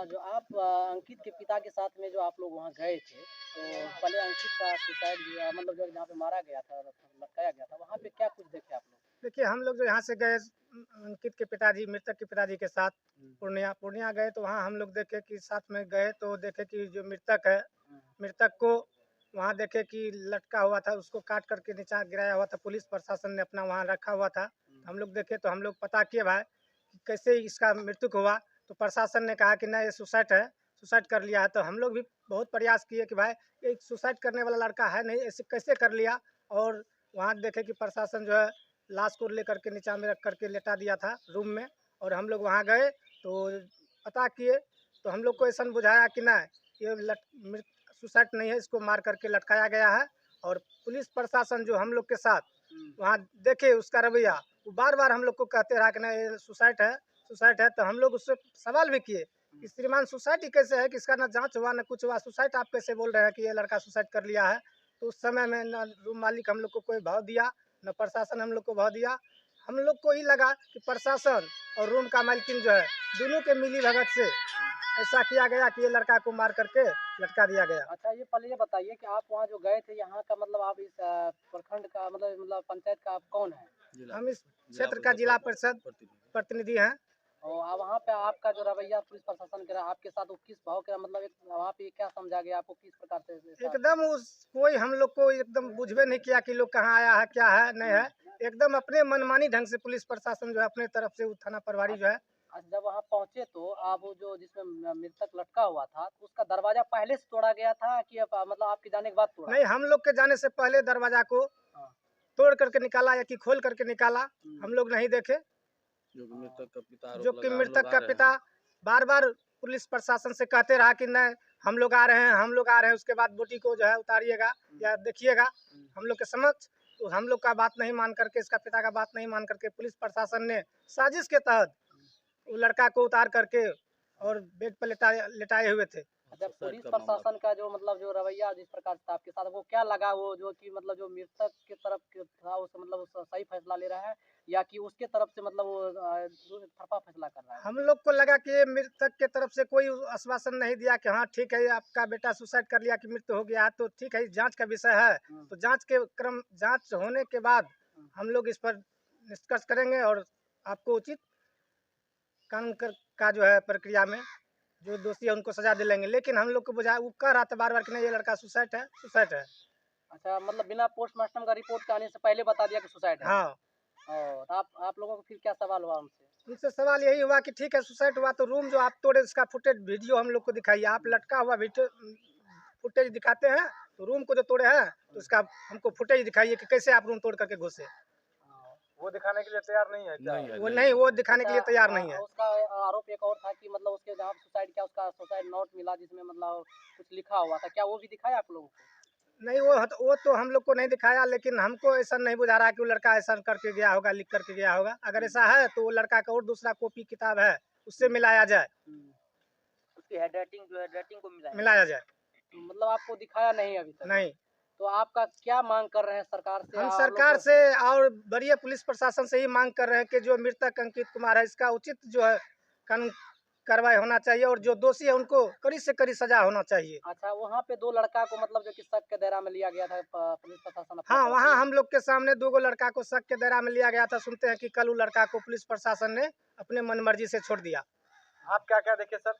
जो आप अंकित के पिता के साथ में जो आप लोग वहाँ गए थे, तो पहले अंकित का सुसाइड मतलब जो जहाँ पे मारा गया था, लटकाया गया था, वहाँ पे क्या कुछ देखे आप लोग? देखिए, हम लोग जो यहाँ से गए अंकित के पिताजी, मृतक के पिताजी के साथ पूर्णिया गए, तो वहाँ हम लोग देखे कि साथ में गए तो देखे कि जो मृतक है, मृतक को वहाँ देखे कि लटका हुआ था, उसको काट करके नीचे गिराया हुआ था। पुलिस प्रशासन ने अपना वहाँ रखा हुआ था। हम लोग देखे तो हम लोग पता किए भाई कि कैसे इसका मृत्यु हुआ, तो प्रशासन ने कहा कि नहीं, ये सुसाइड है, सुसाइड कर लिया है। तो हम लोग भी बहुत प्रयास किए कि भाई ये सुसाइड करने वाला लड़का है नहीं, ऐसे कैसे कर लिया। और वहाँ देखे कि प्रशासन जो है लाश को लेकर के नीचा में रख करके लेटा दिया था रूम में। और हम लोग वहाँ गए तो पता किए, तो हम लोग को ऐसा बुझाया कि नहीं, ये सुसाइड नहीं है, इसको मार करके लटकाया गया है। और पुलिस प्रशासन जो हम लोग के साथ वहाँ देखे उसका रवैया, वो बार बार हम लोग को कहते रहा कि नहीं ये सुसाइड है, सुसाइड है। तो हम लोग उससे सवाल भी किए कि श्रीमान सुसाइड ही कैसे है, कि इसका ना जांच हुआ ना कुछ हुआ, सुसाइड आप कैसे बोल रहे हैं कि ये लड़का सुसाइड कर लिया है। तो उस समय में न रूम मालिक हम लोग को कोई भाव दिया, न प्रशासन हम लोग को भाव दिया। हम लोग को ही लगा कि प्रशासन और रूम का मालकिन जो है दोनों के मिली भगत से ऐसा किया गया कि ये लड़का को मार करके लटका दिया गया। अच्छा, ये पहले ये बताइए कि आप वहाँ जो गए थे, यहाँ का मतलब आप इस प्रखंड का मतलब पंचायत का आप कौन है? हम इस क्षेत्र का जिला परिषद प्रतिनिधि हैं। और वहाँ पे आपका जो रवैया पुलिस प्रशासन के रहा आपके साथ, वो किस भाव के मतलब वहाँ पे क्या समझा गया आपको, किस प्रकार से एकदम कोई हम लोग को एकदम बुझबे नहीं किया कि लोग कहाँ आया है, क्या है नहीं है। एकदम अपने मनमानी ढंग से पुलिस प्रशासन जो है अपने तरफ से थाना प्रभारी जो है। जब वहाँ पहुँचे तो आप वो जो जिसमें मृतक लटका हुआ था, तो उसका दरवाजा पहले से तोड़ा गया था कि मतलब आपके जाने के बाद तोड़ा? नहीं, हम लोग के जाने से पहले दरवाजा को तोड़ करके निकाला या कि खोल करके निकाला, हम लोग नहीं देखे। जो कि मृतक का पिता बार बार पुलिस प्रशासन से कहते रहा कि नहीं हम लोग आ रहे हैं, हम लोग आ रहे हैं, उसके बाद बोटी को जो है उतारिएगा या देखिएगा हम लोग के समक्ष। तो हम लोग का बात नहीं मान करके, इसका पिता का बात नहीं मान करके, पुलिस प्रशासन ने साजिश के तहत वो लड़का को उतार करके और बेड पर लेटाए हुए थे। जब पुलिस प्रशासन का जो मतलब जो रवैया जिस प्रकार से आपके साथ, वो क्या लगा, वो जो कि मतलब जो मृतक के तरफ था उस मतलब उस सही फैसला ले रहा है, या कि उसके तरफ से मतलब वो तरफा फैसला कर रहा है? हम लोग को लगा कि मृतक के तरफ से कोई आश्वासन नहीं दिया कि हाँ ठीक है आपका बेटा सुसाइड कर लिया, कि मृत्यु हो गया है, तो ठीक है जांच का विषय है, तो जांच होने के बाद हम लोग इस पर निष्कर्ष करेंगे और आपको उचित कानून का जो है प्रक्रिया में जो दोषी है उनको सजा दिलाएंगे। लेकिन हम लोग को बुझा, वो कह रहा था बार बार कि नहीं ये लड़का सुसाइड है, सुसाइड है। अच्छा, मतलब बिना पोस्टमार्टम का रिपोर्ट के आने से पहले बता दिया कि सुसाइड है? हाँ। और आप लोगों को फिर क्या सवाल हुआ उनसे? उनसे सवाल यही हुआ कि ठीक है सुसाइड हुआ, तो रूम जो आप तोड़े उसका फुटेज वीडियो हम लोग को दिखाइए। आप लटका हुआ वीडियो फुटेज दिखाते हैं, तो रूम को जो तोड़े हैं तो उसका हमको फुटेज दिखाइए कि कैसे आप रूम तोड़ करके घुसे। वो दिखाने के लिए तैयार नहीं है क्या? वो दिखाने के लिए तैयार नहीं है। उसका आरोप एक और था कि मतलब उसके जहाँ सुसाइड किया उसका सुसाइड नोट मिला जिसमें मतलब कुछ लिखा हुआ था, क्या वो भी दिखाया आप लोगों को? नहीं, वो तो हम लोग को नहीं दिखाया, लेकिन हमको ऐसा नहीं बुझा रहा कि वो लड़का ऐसा करके गया होगा, लिख करके गया होगा। अगर ऐसा है तो वो लड़का का और दूसरा कॉपी किताब है उससे मिलाया जाए, उसकी हैंडराइटिंग जो हैंडराइटिंग को मिलाया जाए। तो मतलब आपको दिखाया नहीं अभी तक? नहीं। तो आपका क्या मांग कर रहे हैं सरकार से? हम सरकार से और वरीय पुलिस प्रशासन से ही मांग कर रहे हैं कि जो मृतक अंकित कुमार है इसका उचित जो है कानून कार्रवाई होना चाहिए, और जो दोषी है उनको कड़ी से कड़ी सजा होना चाहिए। अच्छा, वहाँ पे 2 लड़का को मतलब जो कि शक के दायरा में लिया गया था पुलिस प्रशासन? हाँ, वहाँ हम लोग के सामने 2 लड़का को शक के दायरा में लिया गया था। सुनते हैं कि कल वो लड़का को पुलिस प्रशासन ने अपने मनमर्जी से छोड़ दिया। आप क्या क्या देखे सर?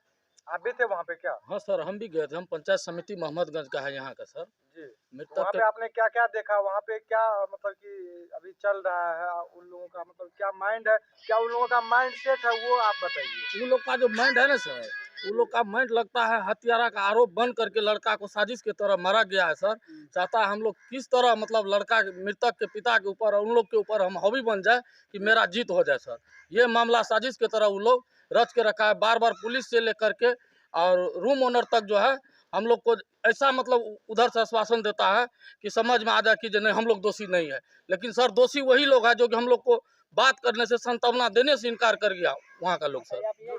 आप भी थे वहाँ पे क्या? हाँ सर, हम भी गए थे। हम पंचायत समिति मोहम्मदगंज का है यहाँ का सर जी। मृतक वहाँ पे आपने क्या क्या देखा? वहाँ पे क्या मतलब कि अभी चल रहा है उन लोगों का, मतलब क्या माइंड है, क्या उन लोगों का माइंड सेट है, वो आप बताइए। उन लोग का जो माइंड है ना सर, उन लोग का माइंड लगता है हत्यारा का आरोप बन करके लड़का को साजिश की तरह मारा गया है सर। चाहता है हम लोग किस तरह मतलब लड़का मृतक के पिता के ऊपर और उन लोग के ऊपर हम हावी बन जाए कि मेरा जीत हो जाए सर। ये मामला साजिश की तरह उन लोग रच के रखा है। बार बार पुलिस से लेकर के और रूम ओनर तक जो है हम लोग को ऐसा मतलब उधर से आश्वासन देता है कि समझ में आ जाए कि जो नहीं हम लोग दोषी नहीं है। लेकिन सर दोषी वही लोग हैं जो कि हम लोग को बात करने से, सांत्वना देने से इनकार कर गया वहाँ का लोग सर। जो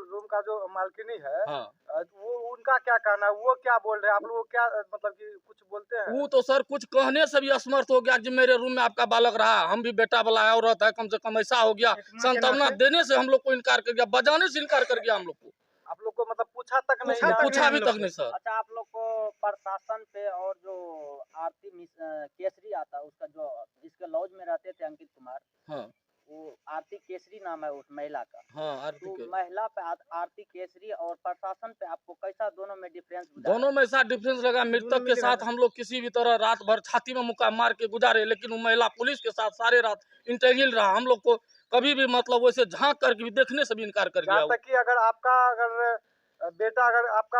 रूम का जो मालकिनी है, हाँ, वो उनका क्या कहना है? वो क्या बोल रहे हैं? आप लोग क्या मतलब कि कुछ बोलते हैं? वो तो सर कुछ कहने से भी असमर्थ हो गया कि मेरे रूम में आपका बालक रहा, हम भी बेटा वाला औरत है, कम से कम ऐसा हो गया। सांत्वना देने से हम लोग को इनकार कर गया, बजाने से इनकार कर गया हम लोग को। आप लोग को मतलब पूछा तक नहीं पूछा यहाँ? तक पूछा भी हम तक लोग नहीं सर। अच्छा, आप लोग को प्रशासन पे और जो केसरी आता है उसका, जो जिसके लॉज में रहते थे अंकित कुमार, हाँ वो आरती केसरी नाम है उस महिला का। हाँ आरती तो के महिला पे आरती केसरी और प्रशासन पे आपको कैसा दोनों में डिफरेंस बुझा? दोनों में ऐसा डिफरेंस लगा। दोनों मृतक के मिली साथ भगत। हम लोग किसी भी तरह रात भर छाती में मुक्का मार के गुजारे, लेकिन वो महिला पुलिस के साथ सारे रात इंटेगिल रहा। हम लोग को कभी भी मतलब वैसे झांक करके भी देखने से भी इनकार कर गया जहाँ वो। तक कि अगर आपका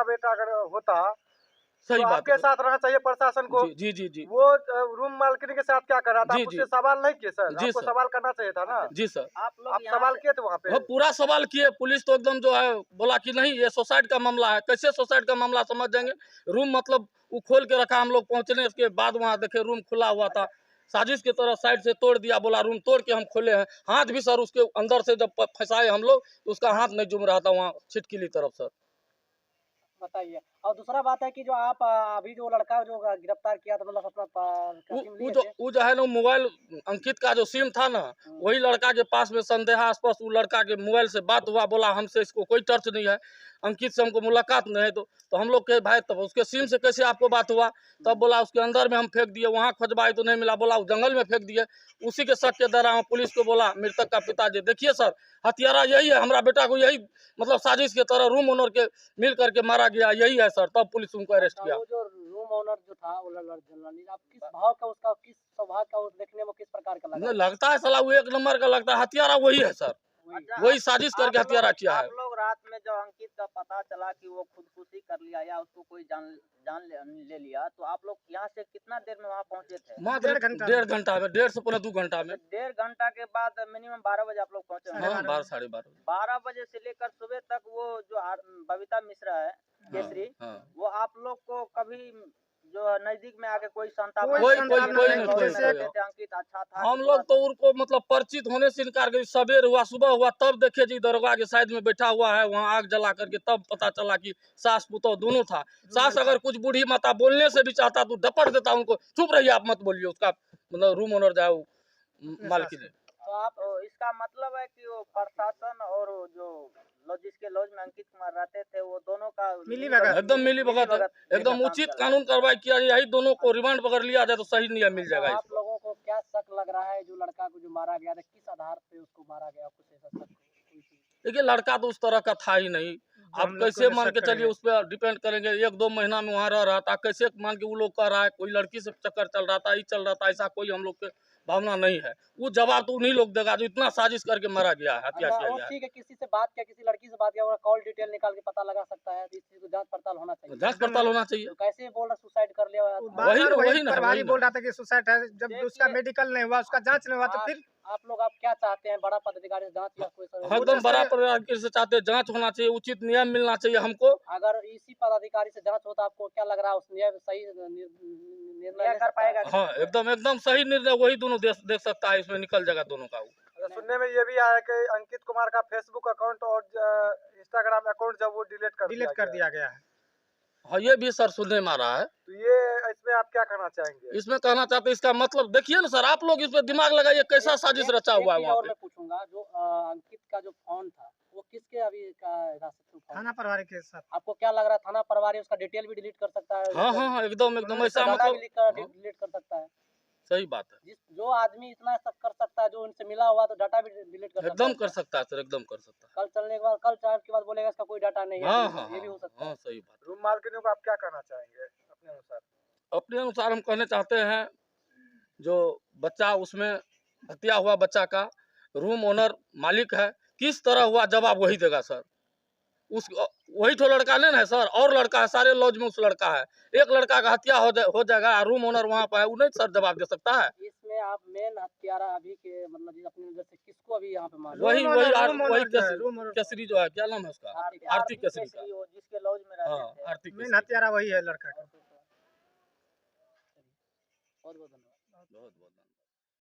बेटा अगर होता तो सही बात आपके है साथ रहना चाहिए प्रशासन को। जी जी जी जी वो रूम मालकिन के साथ क्या कर रहा था? जी आप जी उससे सवाल नहीं किए सर? जी आपको सर सवाल करना चाहिए था ना? जी सर। आप लोग आप यहाँ सवाल से किए थे वहाँ पे? हाँ पूरा सवाल किए। पुलिस तो एकदम जो है बोला कि नहीं ये सुसाइड का मामला है। कैसे सुसाइड का मामला समझ जाएंगे? रूम मतलब वो खोल के रखा। हम लोग पहुंचने के बाद वहाँ देखे रूम खुला हुआ था। साजिश की तरह साइड से तोड़ दिया, बोला रूम तोड़ के हम खोले हैं। हाथ भी सर उसके अंदर से जब फंसाए हम लोग तो उसका हाथ नहीं जुम रहा था वहाँ छिटकिली तरफ सर। बताइए। और दूसरा बात है कि जो आप अभी जो लड़का जो गिरफ्तार किया था, मतलब अपना सिम लिए थे। वो जो है ना मोबाइल अंकित का जो सिम था ना, वही लड़का के पास में संदेहास्पद वो लड़का के मोबाइल से बात हुआ। बोला हमसे इसको कोई टच नहीं है, अंकित से हमको मुलाकात नहीं है। तो हम लोग के भाई तब उसके सिम से कैसे आपको बात हुआ? तब बोला उसके अंदर में हम फेंक दिए, वहाँ खोजवाए तो नहीं मिला। बोला उस जंगल में फेंक दिए। उसी के शक के दौरान पुलिस को बोला मृतक का पिताजी देखिए सर हत्यारा यही है, हमारा बेटा को यही मतलब साजिश के तरह रूम ओनर के मिल करके मारा गया, यही है सर। तब पुलिस उनको अरेस्ट किया। वो जो रूम ओनर जो था वो आप किस भाव का, उसका किस स्वभाव का, वो देखने में किस प्रकार का लगा? नहीं लगता है साला वो एक नंबर का लगता है। हथियारा वही है सर, अच्छा, वही साजिश करके हत्यारा किया है। आप लोग रात में जब अंकित का पता चला कि वो खुदकुशी कर लिया या उसको कोई जान ले लिया, तो आप लोग यहाँ से कितना देर में वहाँ पहुँचे थे? मात्र 1.5 घंटा में, 1.5 से पौने 2 घंटा में। 1.5 घंटा के बाद मिनिमम 12 बजे आप लोग पहुँचे होंगे। हाँ 12 साढ़े 12। 12 बजे से लेकर सुबह तक वो जो बबीता मिश्रा है केसरी, हाँ। वो आप लोग को कभी जो है नजदीक में आके कोई संताप कोई नहीं संताप दिया? नहीं, लॉज में जैसे रहते थे, अंकित अच्छा था हम कि लोग बुरा तो था? उनको मतलब परिचित होने से इनकार कर। सवेर हुआ सुबह हुआ तब देखे जी दरोगा के साइड में बैठा हुआ है, वहाँ आग जला करके तब पता चला कि सास पुतौह दोनों था। सास अगर कुछ बूढ़ी माता बोलने से भी चाहता तो डपट देता उनको, चुप रहिए आप मत बोलिए। उसका मतलब रूम ओनर जाए मालकिन है। तो आप इसका मतलब है कि वो प्रशासन और वो जो जिसके लॉज में अंकित कुमार रहते थे वो दोनों का मिलीभगत। एकदम मिली भगत है, एकदम उचित कानून कार्रवाई किया जाए। यही दोनों को रिमांड पकड़ लिया जाए तो सही न्याय मिल जाएगा आप इसको। लोगों को क्या शक लग रहा है जो लड़का को जो मारा गया था, किस आधार पे उसको मारा गया? कुछ ऐसा शक कोई चीज? देखिए लड़का तो उस तरह का था ही नहीं। आप हम लोग कैसे को मान शक के चलिए, करेंगे। उस पर डिपेंड करेंगे। 1-2 महीना में वहाँ रह रहा था, कैसे मान के वो लोग कह रहा है कोई लड़की से चक्कर चल रहा था, ये चल रहा था, ऐसा कोई हम लोग के भावना नहीं है। वो जवाब तो उन्हीं लोग देगा जो इतना साजिश करके मारा गया है, हत्या अच्छा, किया वो गया है। ठीक है, किसी से बात किया, किसी लड़की से बात किया, उसका कॉल डिटेल निकाल के पता लगा सकता है, तो इस चीज को जांच पड़ताल होना चाहिए। जांच पड़ताल होना चाहिए। तो कैसे बोल रहा सुसाइड कर लिया? वही बार-बार वही वही ना, प्रभारी वही ना। बोल रहा था कि सुसाइड है। जब देखिए, उसका मेडिकल नहीं हुआ, उसका जांच नहीं हुआ तो फिर आप क्या चाहते हैं? बड़ा पदाधिकारी से जांच या कोई हाँ, एकदम बड़ा प्रकार से चाहते हैं, जांच होना चाहिए, उचित न्याय मिलना चाहिए हमको। अगर इसी पदाधिकारी से जांच हो तो आपको क्या लग रहा है, उस न्याय सही निर्णय कर पाएगा? हाँ एकदम एकदम सही निर्णय वही दोनों देख सकता है, इसमें निकल जाएगा दोनों का। सुनने में ये भी आया कि अंकित कुमार का फेसबुक अकाउंट और इंस्टाग्राम अकाउंट जब वो डिलीट कर दिया दिया गया है। हाँ ये भी सर सुनने में आ रहा है। तो ये इसमें आप क्या कहना चाहेंगे? इसमें कहना चाहते हैं इसका मतलब देखिए ना सर, आप लोग इस पे दिमाग लगाइए कैसा साजिश रचा हुआ है वहाँ और पे। मैं पूछूंगा, जो अंकित का जो फोन था वो किसके अभी का हिरासत में फोन? थाना प्रभारी के साथ। आपको क्या लग रहा है, थाना प्रभारी उसका डिटेल भी डिलीट कर सकता है? हाँ हाँ हाँ एकदम एकदम उसका ऐसा डाटा भी मतलब डिलीट कर सकता है? सही बात है। जो आदमी इतना सब कर सकता है, जो उनसे मिला हुआ, तो डाटा भी डिलीट कर सकता एकदम है? कर सकता है सर, एकदम कर सकता है। कल चलने के बाद, कल चार के बाद बोलेगा इसका कोई डाटा नहीं है, हाँ तो हाँ ये भी हो सकता हाँ है। हाँ सही बात। रूम मालकिनों को आप क्या कहना चाहेंगे अपने अनुसार? अपने अनुसार हम कहना चाहते हैं जो बच्चा उसमें हत्या हुआ बच्चा का रूम ओनर मालिक है, किस तरह हुआ जवाब वही देगा सर। उस वही तो लड़का नहीं है सर, और लड़का है, सारे लॉज में उस लड़का है। एक लड़का का हत्या हो जाएगा, रूम ओनर वहाँ पर है, वो नहीं सर जवाब दे सकता है। इसमें आप मेन हत्यारा अभी के मतलब जिस अपनी नजर से किसको अभी यहाँ पे मान वही केसरी जो है, क्या नाम है उसका, आरती केसरी का। जिसके लॉज में रहते हाँ थे? आरती मेन केसरी। हत्यारा वही है लड़का का। बहुत बहुत धन्यवाद। बहुत बहुत